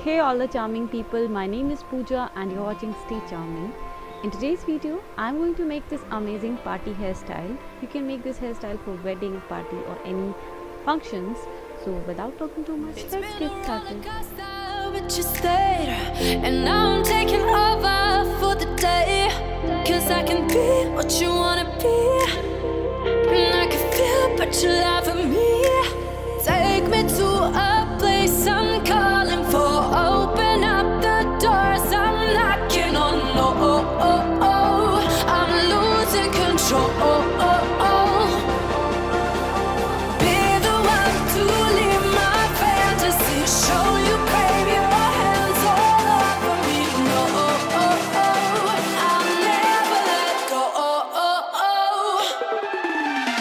Hey all the charming people, my name is Pooja and you're watching Stay Charming. In today's video, I'm going to make this amazing party hairstyle. You can make this hairstyle for wedding, party or any functions. So without talking too much, let's get started. But you stayed, and now I'm taking over for the day. Cause I can be what you wanna be, and I can feel but you love me. Take me to a place I'm calling for. Open up the doors I'm knocking on. I'm losing control. Be the one to leave my fantasy. Show you, baby, your hands all over me. No, I'll never let go.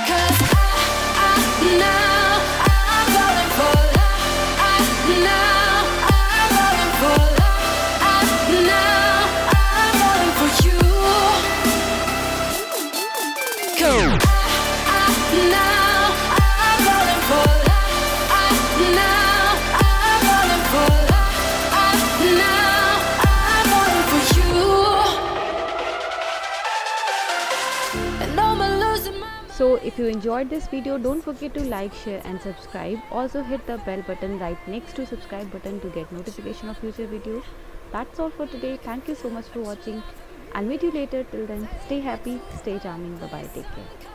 Cause now I'm falling for love. Now I'm falling for love. Now I'm falling for you. Now I'm falling for love. Now I'm falling for love. Now I'm falling for you. And I'm losing my mind. So if you enjoyed this video, don't forget to like, share and subscribe. Also hit the bell button right next to subscribe button to get notification of future videos. That's all for today. Thank you so much for watching. I'll meet you later. Till then, stay happy, stay charming. Bye bye. Take care.